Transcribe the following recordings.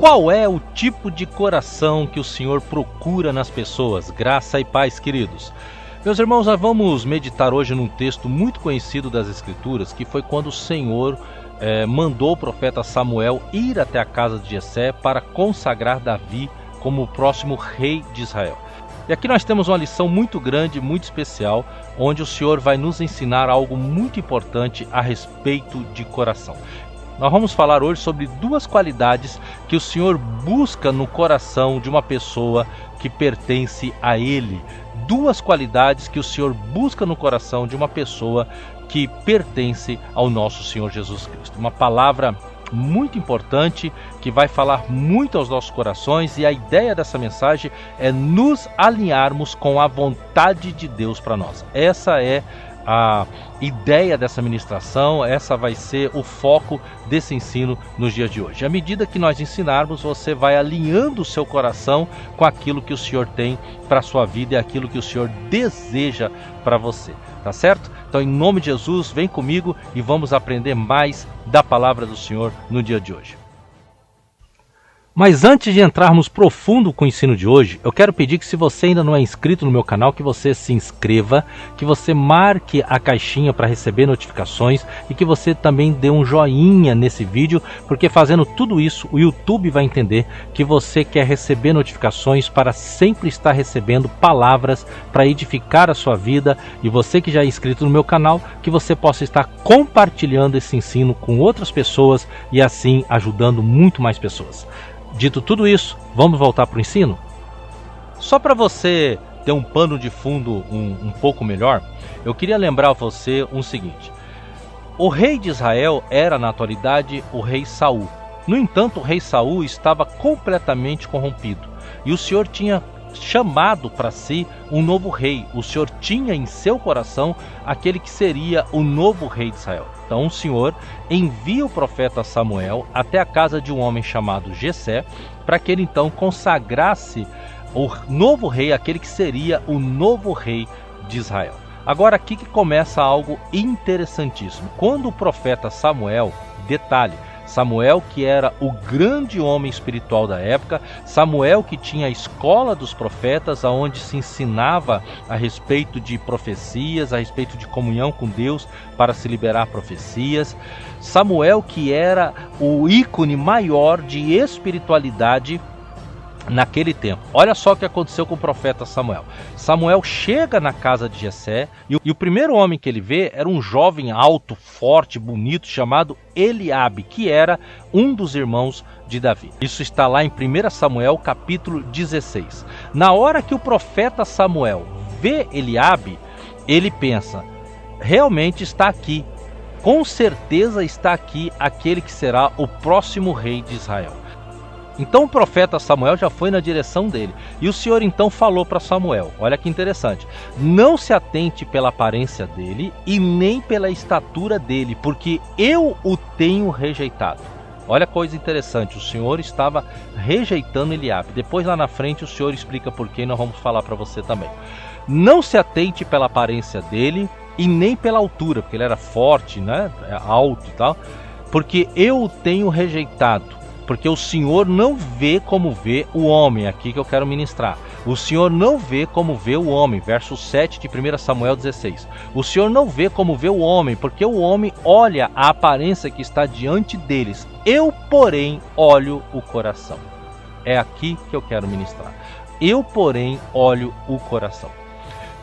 Qual é o tipo de coração que o Senhor procura nas pessoas? Graça e paz, queridos. Meus irmãos, nós vamos meditar hoje num texto muito conhecido das Escrituras, que foi quando o Senhor mandou o profeta Samuel ir até a casa de Jessé para consagrar Davi como o próximo rei de Israel. E aqui nós temos uma lição muito grande, muito especial, onde o Senhor vai nos ensinar algo muito importante a respeito de coração. Nós vamos falar hoje sobre duas qualidades que o Senhor busca no coração de uma pessoa que pertence a Ele. Duas qualidades que o Senhor busca no coração de uma pessoa que pertence ao nosso Senhor Jesus Cristo. Uma palavra muito importante que vai falar muito aos nossos corações, e a ideia dessa mensagem é nos alinharmos com a vontade de Deus para nós. Essa é a ideia dessa ministração, essa vai ser o foco desse ensino nos dias de hoje. À medida que nós ensinarmos, você vai alinhando o seu coração com aquilo que o Senhor tem para a sua vida e aquilo que o Senhor deseja para você, tá certo? Então, em nome de Jesus, vem comigo e vamos aprender mais da palavra do Senhor no dia de hoje. Mas antes de entrarmos profundo com o ensino de hoje, eu quero pedir que, se você ainda não é inscrito no meu canal, que você se inscreva, que você marque a caixinha para receber notificações e que você também dê um joinha nesse vídeo, porque fazendo tudo isso, o YouTube vai entender que você quer receber notificações para sempre estar recebendo palavras para edificar a sua vida, e você que já é inscrito no meu canal, que você possa estar compartilhando esse ensino com outras pessoas e assim ajudando muito mais pessoas. Dito tudo isso, vamos voltar para o ensino? Só para você ter um pano de fundo um pouco melhor, eu queria lembrar a você o seguinte: o rei de Israel era, na atualidade, o rei Saul. No entanto, o rei Saul estava completamente corrompido, e o Senhor tinha chamado para si um novo rei. O Senhor tinha em seu coração aquele que seria o novo rei de Israel. Então o Senhor envia o profeta Samuel até a casa de um homem chamado Jessé, para que ele então consagrasse o novo rei, aquele que seria o novo rei de Israel. Agora aqui que começa algo interessantíssimo. Quando o profeta Samuel, detalhe, Samuel, que era o grande homem espiritual da época, Samuel que tinha a escola dos profetas, onde se ensinava a respeito de profecias, a respeito de comunhão com Deus para se liberar profecias, Samuel que era o ícone maior de espiritualidade naquele tempo. Olha só o que aconteceu com o profeta Samuel. Samuel chega na casa de Jessé e o primeiro homem que ele vê era um jovem alto, forte, bonito, chamado Eliabe, que era um dos irmãos de Davi. Isso está lá em 1 Samuel capítulo 16. Na hora que o profeta Samuel vê Eliabe, ele pensa: realmente está aqui, com certeza está aqui aquele que será o próximo rei de Israel. Então o profeta Samuel já foi na direção dele, e o Senhor então falou para Samuel: olha que interessante, não se atente pela aparência dele e nem pela estatura dele, porque eu o tenho rejeitado. Olha que coisa interessante, o Senhor estava rejeitando Eliabe. Depois lá na frente o Senhor explica por quê, e nós vamos falar para você também. Não se atente pela aparência dele e nem pela altura, porque ele era forte, né? Alto e tal, porque eu o tenho rejeitado. Porque o Senhor não vê como vê o homem, aqui que eu quero ministrar. O Senhor não vê como vê o homem, verso 7 de 1 Samuel 16. O Senhor não vê como vê o homem, porque o homem olha a aparência que está diante deles. Eu, porém, olho o coração. É aqui que eu quero ministrar. Eu, porém, olho o coração.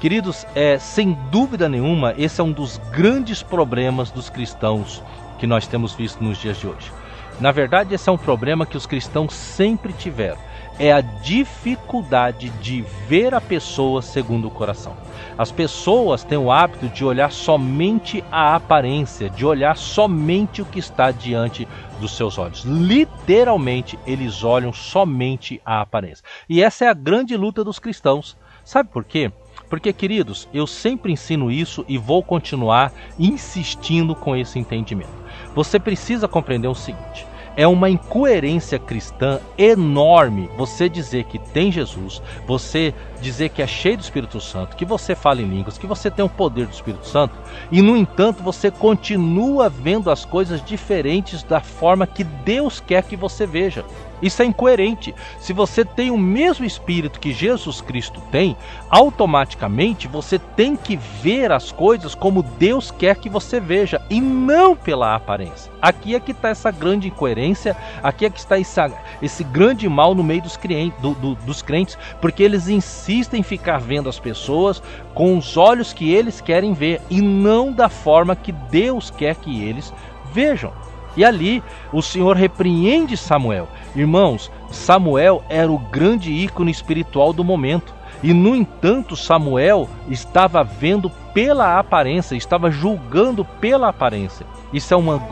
Queridos, sem dúvida nenhuma, esse é um dos grandes problemas dos cristãos que nós temos visto nos dias de hoje. Na verdade, esse é um problema que os cristãos sempre tiveram. É a dificuldade de ver a pessoa segundo o coração. As pessoas têm o hábito de olhar somente a aparência, de olhar somente o que está diante dos seus olhos. Literalmente, eles olham somente a aparência. E essa é a grande luta dos cristãos. Sabe por quê? Porque, queridos, eu sempre ensino isso e vou continuar insistindo com esse entendimento. Você precisa compreender o seguinte: é uma incoerência cristã enorme você dizer que tem Jesus, você dizer que é cheio do Espírito Santo, que você fala em línguas, que você tem o poder do Espírito Santo, e no entanto você continua vendo as coisas diferentes da forma que Deus quer que você veja. Isso é incoerente. Se você tem o mesmo espírito que Jesus Cristo tem, automaticamente você tem que ver as coisas como Deus quer que você veja e não pela aparência. Aqui é que está essa grande incoerência, aqui é que está esse grande mal no meio dos crentes, porque eles insistem em ficar vendo as pessoas com os olhos que eles querem ver e não da forma que Deus quer que eles vejam. E ali o Senhor repreende Samuel. Irmãos, Samuel era o grande ícone espiritual do momento. E no entanto Samuel estava vendo pela aparência, estava julgando pela aparência. Isso é uma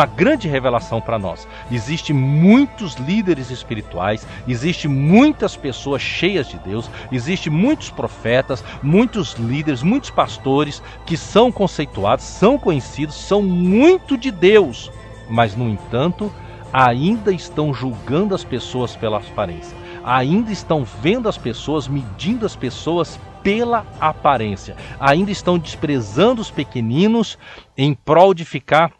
grande revelação para nós. Existem muitos líderes espirituais, existem muitas pessoas cheias de Deus, existem muitos profetas, muitos líderes, muitos pastores que são conceituados, são conhecidos, são muito de Deus, mas no entanto ainda estão julgando as pessoas pela aparência, ainda estão vendo as pessoas, medindo as pessoas pela aparência, ainda estão desprezando os pequeninos em prol de ficar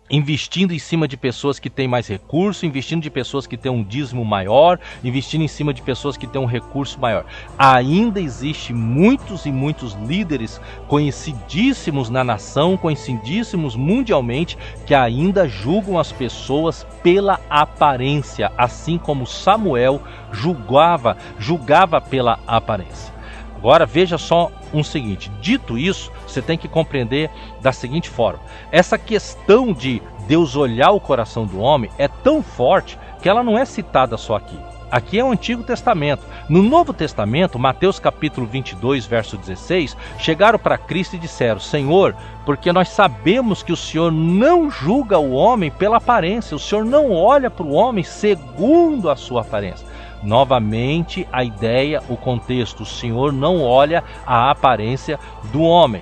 investindo em cima de pessoas que têm mais recurso, investindo de pessoas que têm um dízimo maior, investindo em cima de pessoas que têm um recurso maior. Ainda existe muitos e muitos líderes conhecidíssimos na nação, conhecidíssimos mundialmente, que ainda julgam as pessoas pela aparência, assim como Samuel julgava pela aparência. Agora veja só um seguinte, dito isso, você tem que compreender da seguinte forma: essa questão de Deus olhar o coração do homem é tão forte que ela não é citada só aqui. Aqui é o Antigo Testamento. No Novo Testamento, Mateus capítulo 22, verso 16, chegaram para Cristo e disseram: Senhor, porque nós sabemos que o Senhor não julga o homem pela aparência, o Senhor não olha para o homem segundo a sua aparência. Novamente a ideia, o contexto, o Senhor não olha a aparência do homem.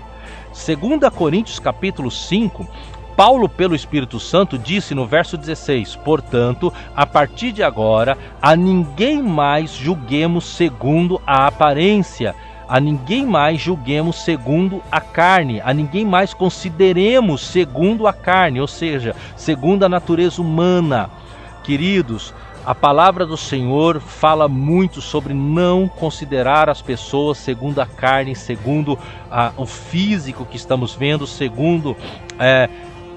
2 Coríntios capítulo 5, Paulo pelo Espírito Santo disse no verso 16: portanto, a partir de agora, a ninguém mais julguemos segundo a aparência, a ninguém mais julguemos segundo a carne, a ninguém mais consideremos segundo a carne, ou seja, segundo a natureza humana. Queridos, a palavra do Senhor fala muito sobre não considerar as pessoas segundo a carne, segundo o físico que estamos vendo, segundo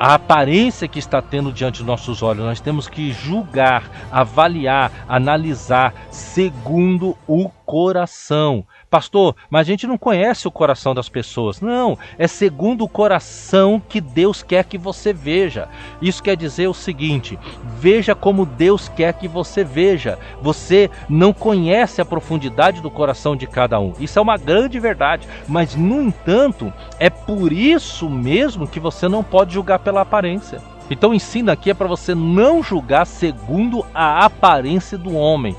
a aparência que está tendo diante dos nossos olhos. Nós temos que julgar, avaliar, analisar segundo o coração. Pastor, mas a gente não conhece o coração das pessoas. Não, é segundo o coração que Deus quer que você veja. Isso quer dizer o seguinte: veja como Deus quer que você veja. Você não conhece a profundidade do coração de cada um. Isso é uma grande verdade. Mas, no entanto, é por isso mesmo que você não pode julgar pela aparência. Então, o ensino aqui é para você não julgar segundo a aparência do homem.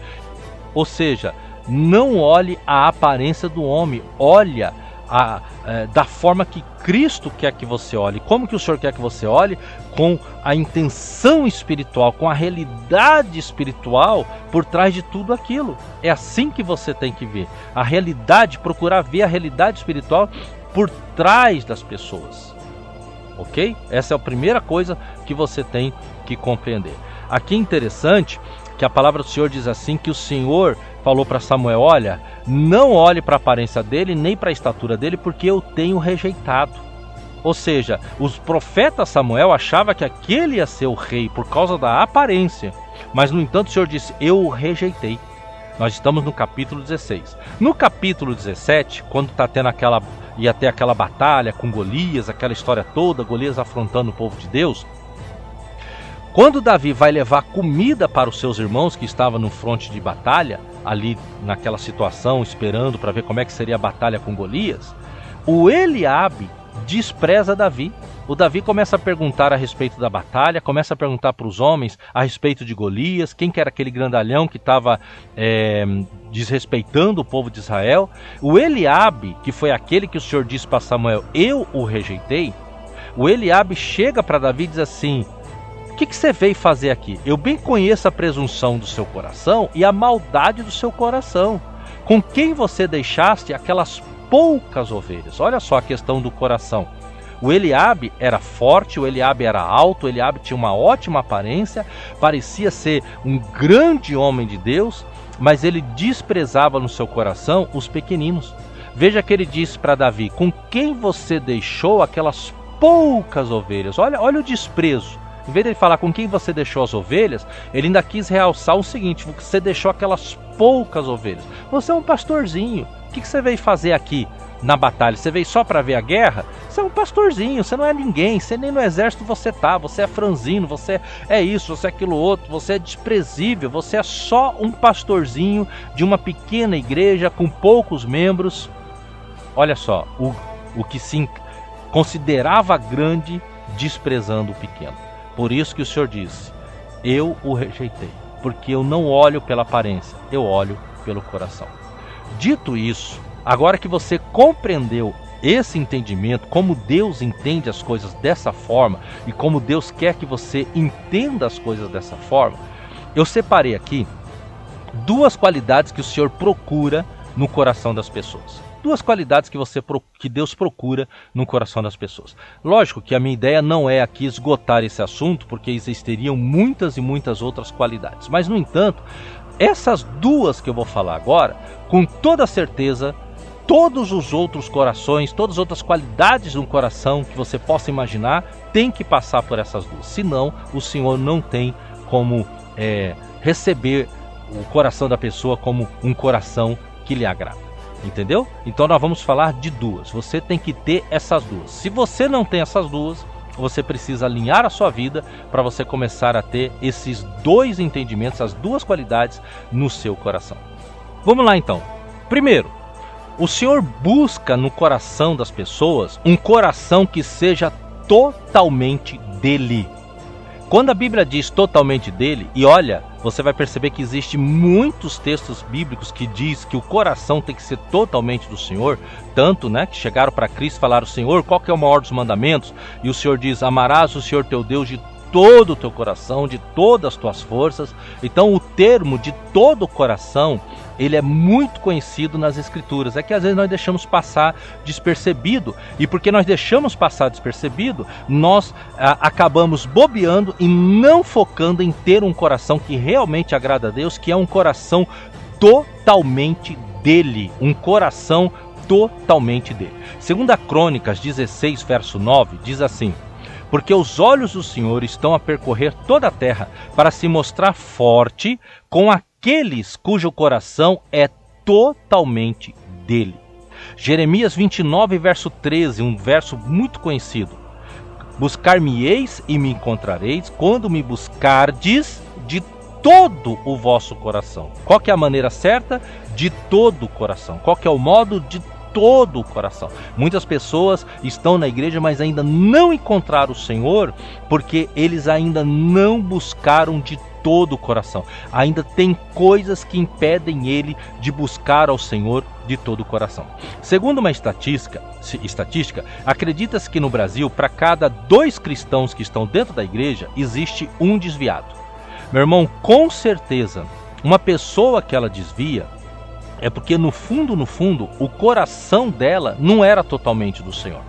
Ou seja, não olhe a aparência do homem, olha da forma que Cristo quer que você olhe. Como que o Senhor quer que você olhe? Com a intenção espiritual, com a realidade espiritual por trás de tudo aquilo. É assim que você tem que ver a realidade, procurar ver a realidade espiritual por trás das pessoas. Ok? Essa é a primeira coisa que você tem que compreender. Aqui é interessante que a palavra do Senhor diz assim, que o Senhor falou para Samuel: olha, não olhe para a aparência dele, nem para a estatura dele, porque eu tenho rejeitado. Ou seja, os profetas Samuel achava que aquele ia ser o rei por causa da aparência, mas no entanto o Senhor disse: eu o rejeitei. Nós estamos no capítulo 16. No capítulo 17, quando está tendo ia ter aquela batalha com Golias, aquela história toda, Golias afrontando o povo de Deus, quando Davi vai levar comida para os seus irmãos que estavam no fronte de batalha, ali naquela situação, esperando para ver como é que seria a batalha com Golias, o Eliabe despreza Davi. O Davi começa a perguntar a respeito da batalha, começa a perguntar para os homens a respeito de Golias, quem que era aquele grandalhão que estava desrespeitando o povo de Israel. O Eliabe, que foi aquele que o Senhor disse para Samuel: eu o rejeitei. O Eliabe chega para Davi e diz assim: o que você veio fazer aqui? Eu bem conheço a presunção do seu coração e a maldade do seu coração. Com quem você deixaste aquelas poucas ovelhas? Olha só a questão do coração. O Eliabe era forte, o Eliabe era alto, o Eliabe tinha uma ótima aparência, parecia ser um grande homem de Deus, mas ele desprezava no seu coração os pequeninos. Veja que ele disse para Davi: com quem você deixou aquelas poucas ovelhas? Olha o desprezo. Em vez de ele falar com quem você deixou as ovelhas, ele ainda quis realçar o seguinte: você deixou aquelas poucas ovelhas. Você é um pastorzinho. O que você veio fazer aqui na batalha? Você veio só para ver a guerra? Você é um pastorzinho, você não é ninguém. Você nem no exército você tá. Você é franzino, você é isso, você é aquilo outro. Você é desprezível. Você é só um pastorzinho de uma pequena igreja com poucos membros. Olha só, o que se considerava grande, desprezando o pequeno. Por isso que o Senhor disse: eu o rejeitei, porque eu não olho pela aparência, eu olho pelo coração. Dito isso, agora que você compreendeu esse entendimento, como Deus entende as coisas dessa forma e como Deus quer que você entenda as coisas dessa forma, eu separei aqui duas qualidades que o Senhor procura no coração das pessoas. Duas qualidades que Deus procura no coração das pessoas. Lógico que a minha ideia não é aqui esgotar esse assunto, porque existiriam muitas e muitas outras qualidades. Mas, no entanto, essas duas que eu vou falar agora, com toda certeza, todos os outros corações, todas as outras qualidades do coração que você possa imaginar, tem que passar por essas duas. Senão, o Senhor não tem como receber o coração da pessoa como um coração que lhe agrada. Entendeu? Então nós vamos falar de duas. Você tem que ter essas duas. Se você não tem essas duas, você precisa alinhar a sua vida para você começar a ter esses dois entendimentos, as duas qualidades no seu coração. Vamos lá então. Primeiro, o Senhor busca no coração das pessoas um coração que seja totalmente dele. Quando a Bíblia diz totalmente dele, e olha, você vai perceber que existe muitos textos bíblicos que diz que o coração tem que ser totalmente do Senhor, tanto, que chegaram para Cristo e falaram: Senhor, qual que é o maior dos mandamentos? E o Senhor diz: amarás o Senhor teu Deus de todo o teu coração, de todas as tuas forças. Então o termo de todo o coração, ele é muito conhecido nas Escrituras. É que às vezes nós deixamos passar despercebido, e porque nós deixamos passar despercebido, nós acabamos bobeando e não focando em ter um coração que realmente agrada a Deus, que é um coração totalmente dele, um coração totalmente dele. 2 Crônicas 16, verso 9, diz assim: porque os olhos do Senhor estão a percorrer toda a terra para se mostrar forte com aqueles cujo coração é totalmente dele. Jeremias 29, verso 13, um verso muito conhecido: buscar-me-eis e me encontrareis quando me buscardes de todo o vosso coração. Qual que é a maneira certa? De todo o coração. Qual que é o modo? De todo o coração. Muitas pessoas estão na igreja, mas ainda não encontraram o Senhor, porque eles ainda não buscaram de todo o coração. Ainda tem coisas que impedem ele de buscar ao Senhor de todo o coração. Segundo uma estatística, acredita-se que no Brasil, para cada 2 cristãos que estão dentro da igreja, existe um desviado. Meu irmão, com certeza, uma pessoa que ela desvia, é porque no fundo, o coração dela não era totalmente do Senhor.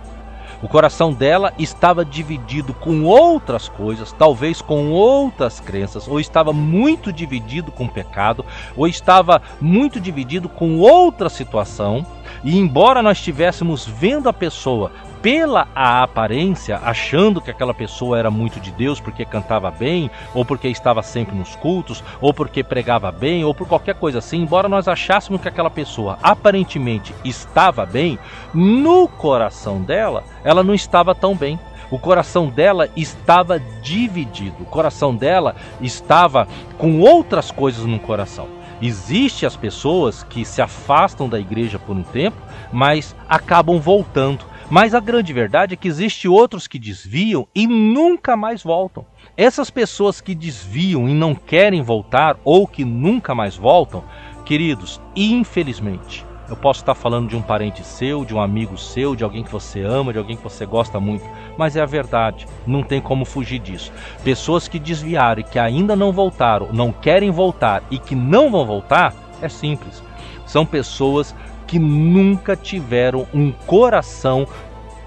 O coração dela estava dividido com outras coisas, talvez com outras crenças, ou estava muito dividido com o pecado, ou estava muito dividido com outra situação. E embora nós estivéssemos vendo a pessoa pela aparência, achando que aquela pessoa era muito de Deus porque cantava bem, ou porque estava sempre nos cultos, ou porque pregava bem, ou por qualquer coisa assim, embora nós achássemos que aquela pessoa aparentemente estava bem, no coração dela, ela não estava tão bem. O coração dela estava dividido, o coração dela estava com outras coisas no coração. Existem as pessoas que se afastam da igreja por um tempo, mas acabam voltando. Mas a grande verdade é que existem outros que desviam e nunca mais voltam. Essas pessoas que desviam e não querem voltar, ou que nunca mais voltam, queridos, infelizmente, eu posso estar falando de um parente seu, de um amigo seu, de alguém que você ama, de alguém que você gosta muito, mas é a verdade, não tem como fugir disso. Pessoas que desviaram e que ainda não voltaram, não querem voltar e que não vão voltar, é simples. São pessoas que nunca tiveram um coração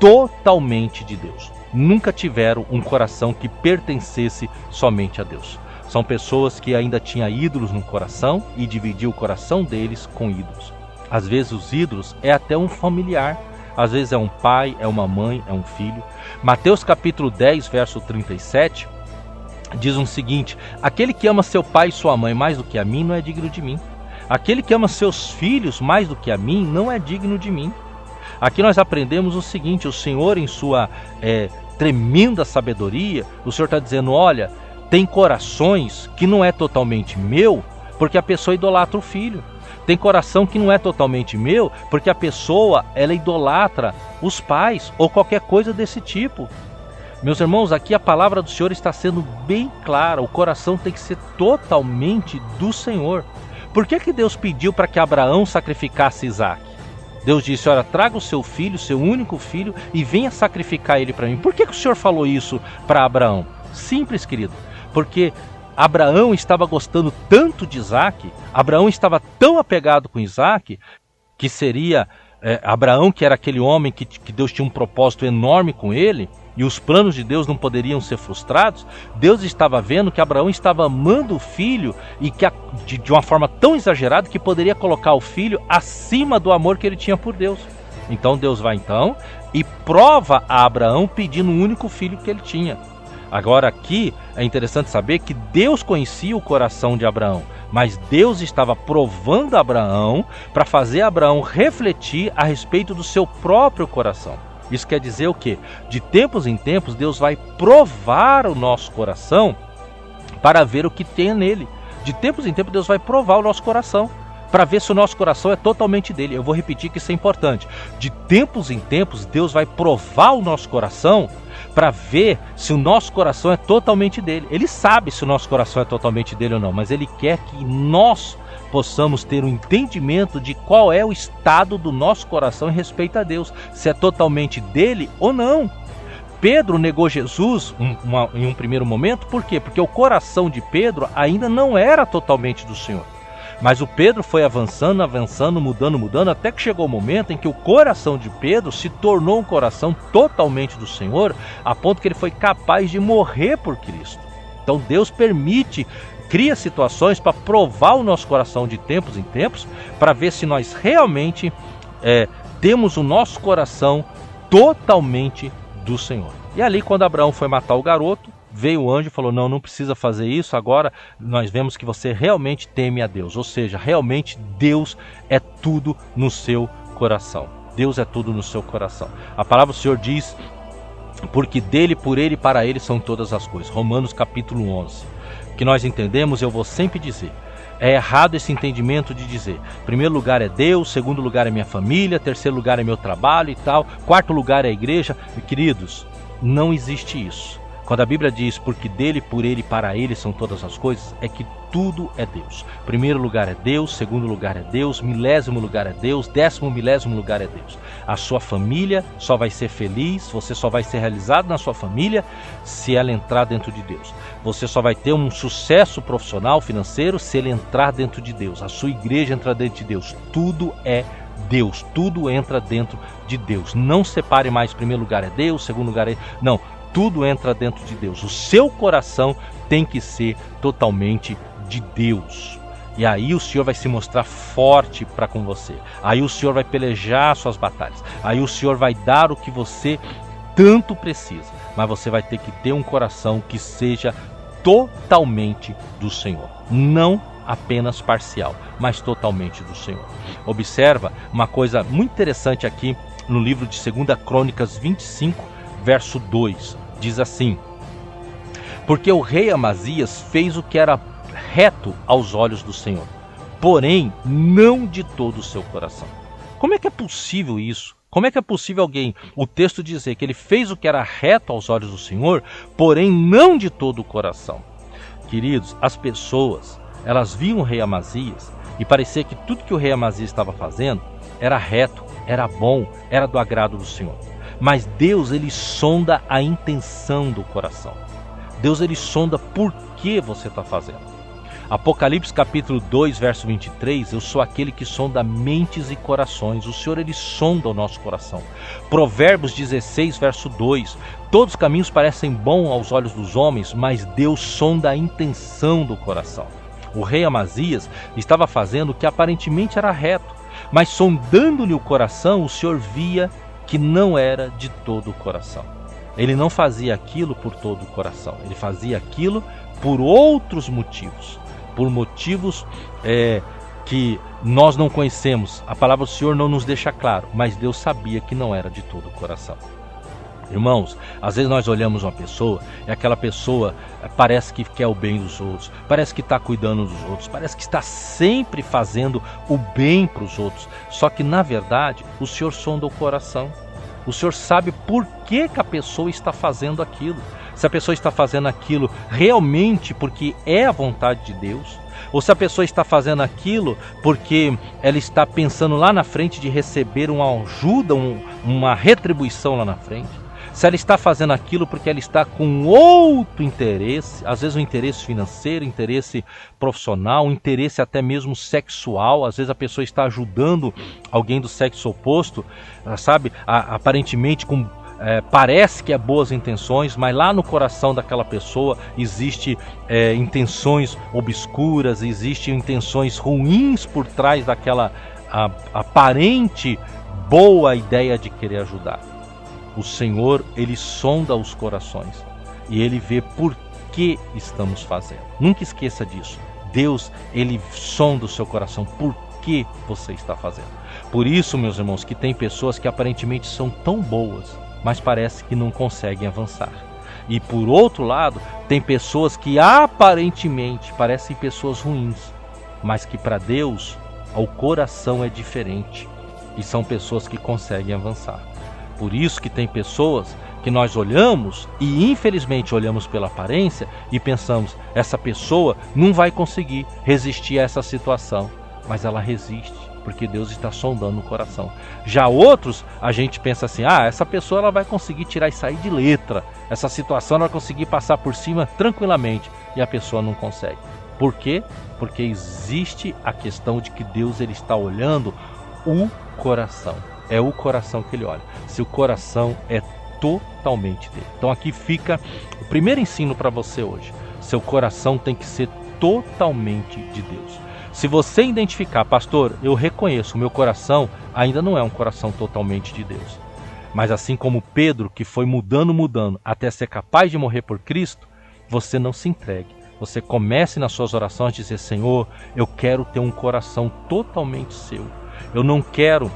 totalmente de Deus. Nunca tiveram um coração que pertencesse somente a Deus. São pessoas que ainda tinham ídolos no coração e dividiam o coração deles com ídolos. Às vezes os ídolos é até um familiar, às vezes é um pai, é uma mãe, é um filho. Mateus capítulo 10, verso 37, diz o seguinte: aquele que ama seu pai e sua mãe mais do que a mim não é digno de mim. Aquele que ama seus filhos mais do que a mim não é digno de mim. Aqui nós aprendemos o seguinte: o Senhor, em sua tremenda sabedoria, o Senhor está dizendo, olha, tem corações que não é totalmente meu, porque a pessoa idolatra o filho. Tem coração que não é totalmente meu, porque a pessoa, ela idolatra os pais, ou qualquer coisa desse tipo. Meus irmãos, aqui a palavra do Senhor está sendo bem clara. O coração tem que ser totalmente do Senhor. Por que Deus pediu para que Abraão sacrificasse Isaac? Deus disse, olha, traga o seu filho, seu único filho, e venha sacrificar ele para mim. Por que o Senhor falou isso para Abraão? Simples, querido. Porque Abraão estava gostando tanto de Isaac, Abraão estava tão apegado com Isaac, que seria Abraão, que era aquele homem que Deus tinha um propósito enorme com ele, e os planos de Deus não poderiam ser frustrados. Deus estava vendo que Abraão estava amando o filho, e que de uma forma tão exagerada que poderia colocar o filho acima do amor que ele tinha por Deus. Então Deus vai e prova a Abraão pedindo o único filho que ele tinha. Agora aqui é interessante saber que Deus conhecia o coração de Abraão, mas Deus estava provando Abraão para fazer Abraão refletir a respeito do seu próprio coração. Isso quer dizer o quê? De tempos em tempos Deus vai provar o nosso coração para ver o que tem nele. De tempos em tempos Deus vai provar o nosso coração para ver se o nosso coração é totalmente dele. Eu vou repetir que isso é importante. De tempos em tempos Deus vai provar o nosso coração para ver se o nosso coração é totalmente dele. Ele sabe se o nosso coração é totalmente dele ou não, mas ele quer que nós possamos ter um entendimento de qual é o estado do nosso coração em respeito a Deus, se é totalmente dele ou não. Pedro negou Jesus em um primeiro momento, por quê? Porque o coração de Pedro ainda não era totalmente do Senhor. Mas o Pedro foi avançando, mudando, até que chegou o momento em que o coração de Pedro se tornou um coração totalmente do Senhor, a ponto que ele foi capaz de morrer por Cristo. Então Deus cria situações para provar o nosso coração de tempos em tempos, para ver se nós realmente temos o nosso coração totalmente do Senhor. E ali, quando Abraão foi matar o garoto, veio o anjo e falou, não precisa fazer isso, agora nós vemos que você realmente teme a Deus, ou seja, realmente Deus é tudo no seu coração. Deus é tudo no seu coração. A palavra do Senhor diz, porque dele, por ele e para ele são todas as coisas. Romanos capítulo 11. O que nós entendemos, eu vou sempre dizer, é errado esse entendimento de dizer, primeiro lugar é Deus, segundo lugar é minha família, terceiro lugar é meu trabalho e tal, quarto lugar é a igreja. Queridos, não existe isso. Quando a Bíblia diz, porque dele, por ele e para ele são todas as coisas, é que tudo é Deus. Primeiro lugar é Deus, segundo lugar é Deus, milésimo lugar é Deus, décimo milésimo lugar é Deus. A sua família só vai ser feliz, você só vai ser realizado na sua família se ela entrar dentro de Deus. Você só vai ter um sucesso profissional, financeiro, se ele entrar dentro de Deus. A sua igreja entra dentro de Deus. Tudo é Deus, tudo entra dentro de Deus. Não separe mais, primeiro lugar é Deus, segundo lugar é... Não. Tudo entra dentro de Deus. O seu coração tem que ser totalmente de Deus. E aí o Senhor vai se mostrar forte para com você. Aí o Senhor vai pelejar suas batalhas. Aí o Senhor vai dar o que você tanto precisa. Mas você vai ter que ter um coração que seja totalmente do Senhor. Não apenas parcial, mas totalmente do Senhor. Observa uma coisa muito interessante aqui no livro de 2 Crônicas 25, verso 2, diz assim, porque o rei Amazias fez o que era reto aos olhos do Senhor, porém não de todo o seu coração. Como é que é possível isso? Como é que é possível o texto dizer que ele fez o que era reto aos olhos do Senhor, porém não de todo o coração? Queridos, as pessoas, elas viam o rei Amazias e parecia que tudo que o rei Amazias estava fazendo era reto, era bom, era do agrado do Senhor. Mas Deus, ele sonda a intenção do coração. Deus, ele sonda por que você está fazendo. Apocalipse capítulo 2, verso 23, eu sou aquele que sonda mentes e corações. O Senhor, Ele sonda o nosso coração. Provérbios 16, verso 2, todos os caminhos parecem bons aos olhos dos homens, mas Deus sonda a intenção do coração. O rei Amazias estava fazendo o que aparentemente era reto, mas sondando-lhe o coração, o Senhor via que não era de todo o coração. Ele não fazia aquilo por todo o coração, ele fazia aquilo por outros motivos, por motivos que nós não conhecemos. A palavra do Senhor não nos deixa claro, mas Deus sabia que não era de todo o coração. Irmãos, às vezes nós olhamos uma pessoa e aquela pessoa parece que quer o bem dos outros, parece que está cuidando dos outros, parece que está sempre fazendo o bem para os outros. Só que na verdade o Senhor sonda o coração. O Senhor sabe por que a pessoa está fazendo aquilo. Se a pessoa está fazendo aquilo realmente porque é a vontade de Deus, ou se a pessoa está fazendo aquilo porque ela está pensando lá na frente de receber uma ajuda, uma retribuição lá na frente. Se ela está fazendo aquilo porque ela está com outro interesse, às vezes um interesse financeiro, interesse profissional, um interesse até mesmo sexual. Às vezes a pessoa está ajudando alguém do sexo oposto, sabe, aparentemente parece que é boas intenções, mas lá no coração daquela pessoa existe intenções obscuras, existem intenções ruins por trás daquela aparente boa ideia de querer ajudar. O Senhor, Ele sonda os corações e Ele vê por que estamos fazendo. Nunca esqueça disso. Deus, Ele sonda o seu coração por que você está fazendo. Por isso, meus irmãos, que tem pessoas que aparentemente são tão boas, mas parece que não conseguem avançar. E por outro lado, tem pessoas que aparentemente parecem pessoas ruins, mas que para Deus o coração é diferente e são pessoas que conseguem avançar. Por isso que tem pessoas que nós olhamos e infelizmente olhamos pela aparência e pensamos, essa pessoa não vai conseguir resistir a essa situação, mas ela resiste, porque Deus está sondando o coração. Já outros, a gente pensa assim, essa pessoa ela vai conseguir tirar e sair de letra, essa situação ela vai conseguir passar por cima tranquilamente, e a pessoa não consegue. Por quê? Porque existe a questão de que Deus ele está olhando o coração. É o coração que ele olha. Se o coração é totalmente dele. Então aqui fica o primeiro ensino para você hoje. Seu coração tem que ser totalmente de Deus. Se você identificar, pastor, eu reconheço, o meu coração ainda não é um coração totalmente de Deus. Mas assim como Pedro, que foi mudando, até ser capaz de morrer por Cristo, você não se entregue. Você comece nas suas orações a dizer, Senhor, eu quero ter um coração totalmente seu. Eu não quero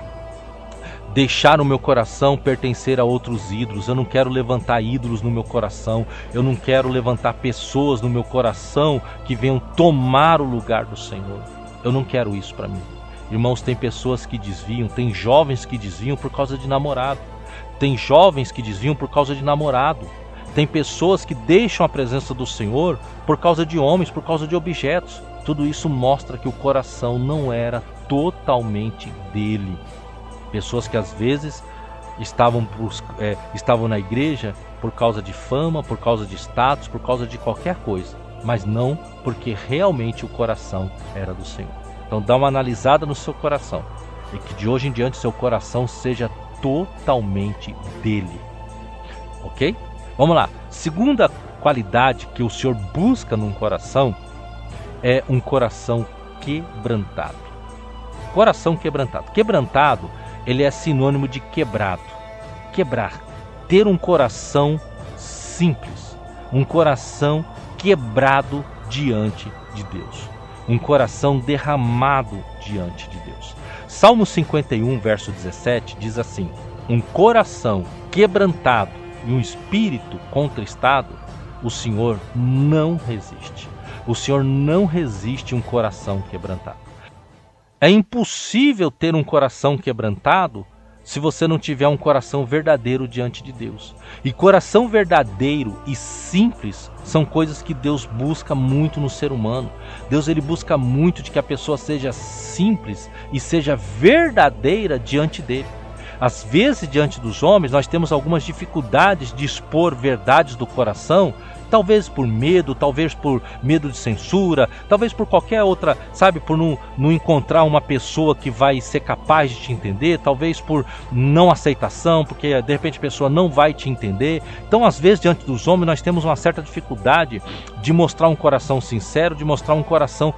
deixar o meu coração pertencer a outros ídolos. Eu não quero levantar ídolos no meu coração. Eu não quero levantar pessoas no meu coração que venham tomar o lugar do Senhor. Eu não quero isso para mim. Irmãos, tem pessoas que desviam, tem jovens que desviam por causa de namorado. Tem jovens que desviam por causa de namorado. Tem pessoas que deixam a presença do Senhor por causa de homens, por causa de objetos. Tudo isso mostra que o coração não era totalmente dele. Pessoas que às vezes estavam na igreja por causa de fama, por causa de status, por causa de qualquer coisa, mas não porque realmente o coração era do Senhor. Então dá uma analisada no seu coração e que de hoje em diante seu coração seja totalmente dele. Ok? Vamos lá. Segunda qualidade que o Senhor busca num coração é um coração quebrantado. Coração quebrantado. Quebrantado, ele é sinônimo de quebrado. Quebrar. Ter um coração simples. Um coração quebrado diante de Deus. Um coração derramado diante de Deus. Salmo 51, verso 17, diz assim: um coração quebrantado e um espírito contristado, o Senhor não resiste. O Senhor não resiste um coração quebrantado. É impossível ter um coração quebrantado se você não tiver um coração verdadeiro diante de Deus. E coração verdadeiro e simples são coisas que Deus busca muito no ser humano. Deus ele busca muito de que a pessoa seja simples e seja verdadeira diante dele. Às vezes, diante dos homens, nós temos algumas dificuldades de expor verdades do coração, talvez por medo de censura, talvez por qualquer outra, sabe, por não encontrar uma pessoa que vai ser capaz de te entender, talvez por não aceitação, porque de repente a pessoa não vai te entender. Então, às vezes, diante dos homens, nós temos uma certa dificuldade de mostrar um coração sincero, de mostrar um coração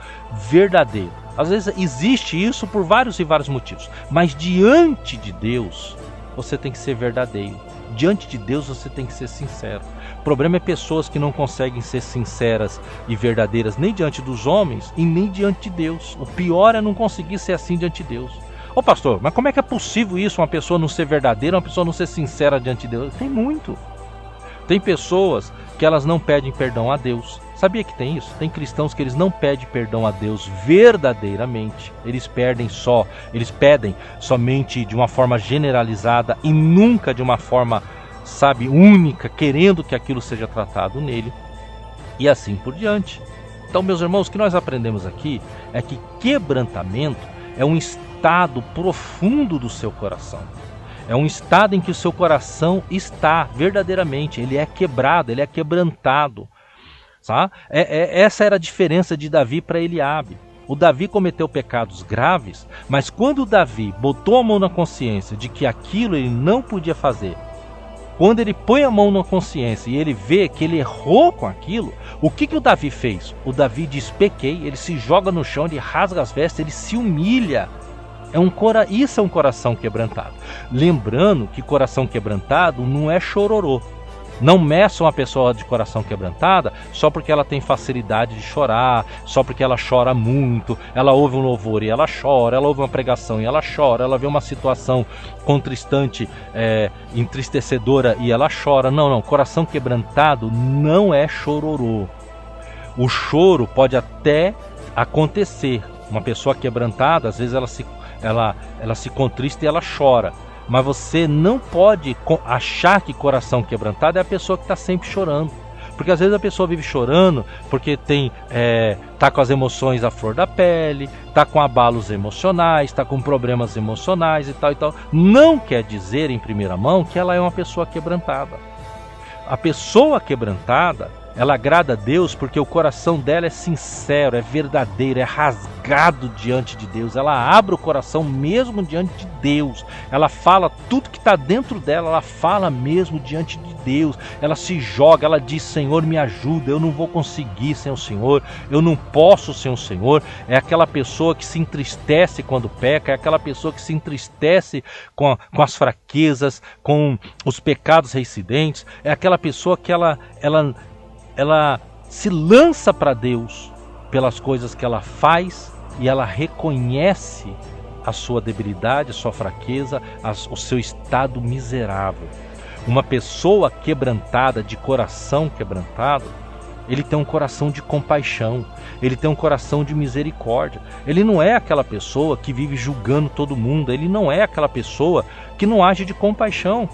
verdadeiro. Às vezes existe isso por vários e vários motivos, mas diante de Deus, você tem que ser verdadeiro. Diante de Deus você tem que ser sincero. O problema é pessoas que não conseguem ser sinceras e verdadeiras nem diante dos homens e nem diante de Deus. O pior é não conseguir ser assim diante de Deus. Ô pastor, mas como é que é possível isso? Uma pessoa não ser verdadeira, uma pessoa não ser sincera diante de Deus? Tem muito. Tem pessoas que elas não pedem perdão a Deus. Sabia que tem isso? Tem cristãos que eles não pedem perdão a Deus verdadeiramente. Eles pedem somente de uma forma generalizada e nunca de uma forma, sabe, única, querendo que aquilo seja tratado nele. E assim por diante. Então, meus irmãos, o que nós aprendemos aqui é que quebrantamento é um estado profundo do seu coração. É um estado em que o seu coração está verdadeiramente, ele é quebrado, ele é quebrantado. Tá? Essa era a diferença de Davi para Eliabe. O Davi cometeu pecados graves, mas quando o Davi botou a mão na consciência de que aquilo ele não podia fazer, quando ele põe a mão na consciência e ele vê que ele errou com aquilo, o que o Davi fez? O Davi diz, pequei, ele se joga no chão, ele rasga as vestes, ele se humilha. Isso é um coração quebrantado. Lembrando que coração quebrantado não é chororô. Não meça uma pessoa de coração quebrantada só porque ela tem facilidade de chorar, só porque ela chora muito, ela ouve um louvor e ela chora, ela ouve uma pregação e ela chora, ela vê uma situação contristante, entristecedora e ela chora. Não, coração quebrantado não é chororô. O choro pode até acontecer. Uma pessoa quebrantada, às vezes ela se contrista e ela chora. Mas você não pode achar que coração quebrantado é a pessoa que está sempre chorando. Porque às vezes a pessoa vive chorando porque tá com as emoções à flor da pele, tá com abalos emocionais, tá com problemas emocionais e tal e tal. Não quer dizer em primeira mão que ela é uma pessoa quebrantada. A pessoa quebrantada, ela agrada a Deus porque o coração dela é sincero, é verdadeiro, é rasgado diante de Deus. Ela abre o coração mesmo diante de Deus. Ela fala tudo que está dentro dela, ela fala mesmo diante de Deus. Ela se joga, ela diz, Senhor, me ajuda, eu não vou conseguir sem o Senhor, eu não posso sem o Senhor. É aquela pessoa que se entristece quando peca, é aquela pessoa que se entristece com as fraquezas, com os pecados reincidentes. É aquela pessoa que ela se lança para Deus pelas coisas que ela faz e ela reconhece a sua debilidade, a sua fraqueza, o seu estado miserável. Uma pessoa quebrantada, de coração quebrantado, ele tem um coração de compaixão, ele tem um coração de misericórdia. Ele não é aquela pessoa que vive julgando todo mundo, ele não é aquela pessoa que não age de compaixão.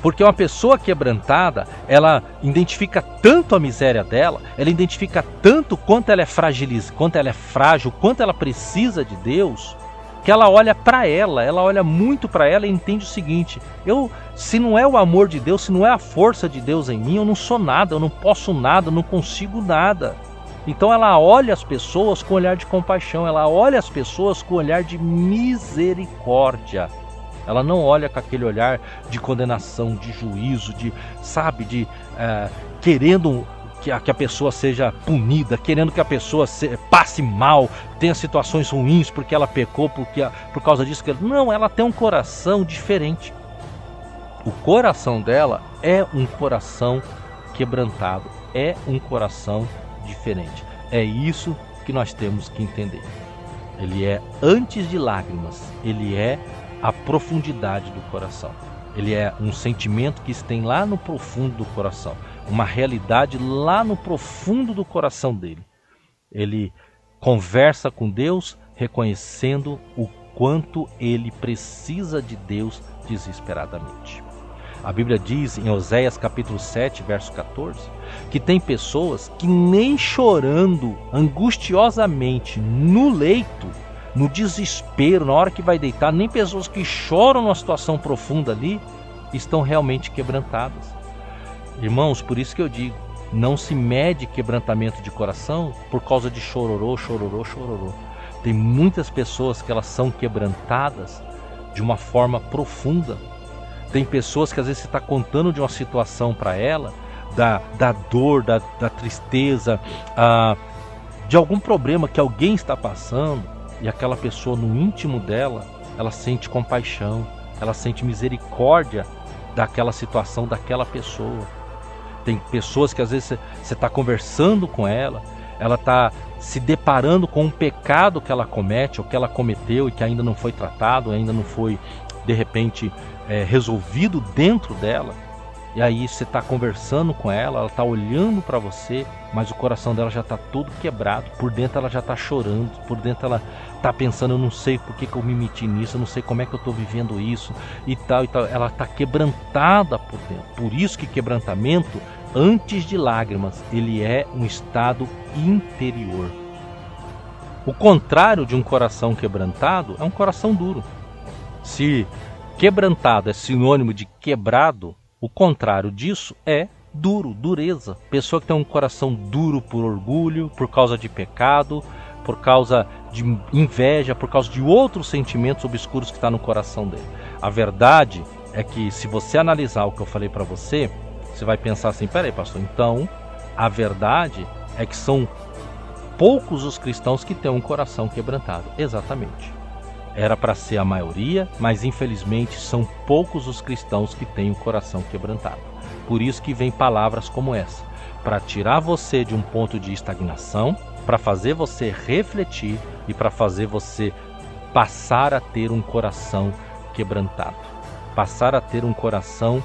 Porque uma pessoa quebrantada, ela identifica tanto a miséria dela, ela identifica tanto quanto ela é frágil, quanto ela precisa de Deus, que ela olha para ela olha muito para ela e entende o seguinte: se não é o amor de Deus, se não é a força de Deus em mim, eu não sou nada, eu não posso nada, eu não consigo nada. Então ela olha as pessoas com olhar de compaixão, ela olha as pessoas com olhar de misericórdia. Ela não olha com aquele olhar de condenação, de juízo, querendo que a pessoa seja punida, querendo que a pessoa passe mal, tenha situações ruins porque ela pecou, por causa disso. Não, ela tem um coração diferente. O coração dela é um coração quebrantado, é um coração diferente. É isso que nós temos que entender. Ele é antes de lágrimas, ele é a profundidade do coração. Ele é um sentimento que tem lá no profundo do coração, uma realidade lá no profundo do coração dele. Ele conversa com Deus reconhecendo o quanto ele precisa de Deus desesperadamente. A Bíblia diz em Oséias capítulo 7, verso 14, que tem pessoas que nem chorando angustiosamente no leito, no desespero, na hora que vai deitar, nem pessoas que choram numa situação profunda ali estão realmente quebrantadas. Irmãos, por isso que eu digo, não se mede quebrantamento de coração por causa de chororô, chororô, chororô. Tem muitas pessoas que elas são quebrantadas de uma forma profunda. Tem pessoas que às vezes você está contando de uma situação para ela, da dor, da tristeza, de algum problema que alguém está passando, e aquela pessoa no íntimo dela, ela sente compaixão, ela sente misericórdia daquela situação, daquela pessoa. Tem pessoas que às vezes você está conversando com ela está se deparando com um pecado que ela comete ou que ela cometeu e que ainda não foi tratado, ainda não foi de repente resolvido dentro dela. E aí você está conversando com ela está olhando para você, mas o coração dela já está todo quebrado, por dentro ela já está chorando, por dentro ela está pensando, eu não sei por que eu me meti nisso, eu não sei como é que eu estou vivendo isso e tal, ela está quebrantada por dentro. Por isso que quebrantamento, antes de lágrimas, ele é um estado interior. O contrário de um coração quebrantado é um coração duro. Se quebrantado é sinônimo de quebrado, o contrário disso é duro, dureza. Pessoa que tem um coração duro por orgulho, por causa de pecado, por causa de inveja, por causa de outros sentimentos obscuros que está no coração dele. A verdade é que se você analisar o que eu falei para você, você vai pensar assim, peraí pastor, então a verdade é que são poucos os cristãos que têm um coração quebrantado. Exatamente. Era para ser a maioria, mas infelizmente são poucos os cristãos que têm o coração quebrantado. Por isso que vem palavras como essa, para tirar você de um ponto de estagnação, para fazer você refletir e para fazer você passar a ter um coração quebrantado, passar a ter um coração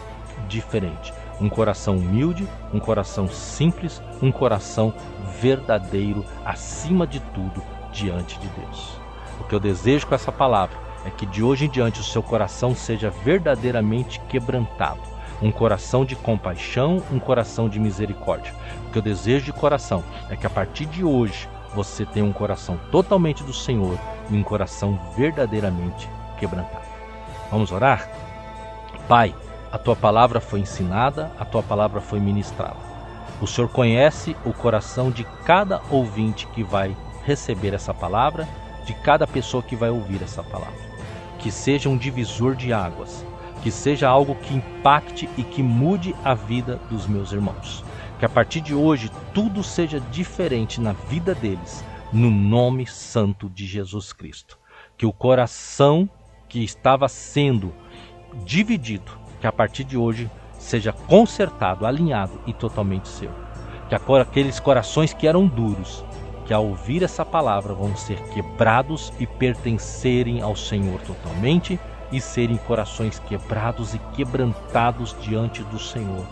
diferente, um coração humilde, um coração simples, um coração verdadeiro, acima de tudo, diante de Deus. O que eu desejo com essa palavra é que de hoje em diante o seu coração seja verdadeiramente quebrantado. Um coração de compaixão, um coração de misericórdia. O que eu desejo de coração é que a partir de hoje você tenha um coração totalmente do Senhor e um coração verdadeiramente quebrantado. Vamos orar? Pai, a Tua palavra foi ensinada, a Tua palavra foi ministrada. O Senhor conhece o coração de cada ouvinte que vai receber essa palavra, de cada pessoa que vai ouvir essa palavra. Que seja um divisor de águas, que seja algo que impacte e que mude a vida dos meus irmãos. Que a partir de hoje tudo seja diferente na vida deles, no nome santo de Jesus Cristo. Que o coração que estava sendo dividido, que a partir de hoje seja consertado, alinhado e totalmente seu. Que aqueles corações que eram duros, que ao ouvir essa palavra vão ser quebrados e pertencerem ao Senhor totalmente e serem corações quebrados e quebrantados diante do Senhor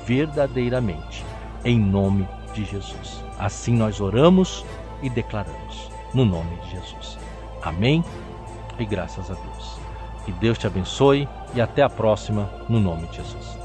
verdadeiramente, em nome de Jesus. Assim nós oramos e declaramos, no nome de Jesus. Amém e graças a Deus. Que Deus te abençoe e até a próxima, no nome de Jesus.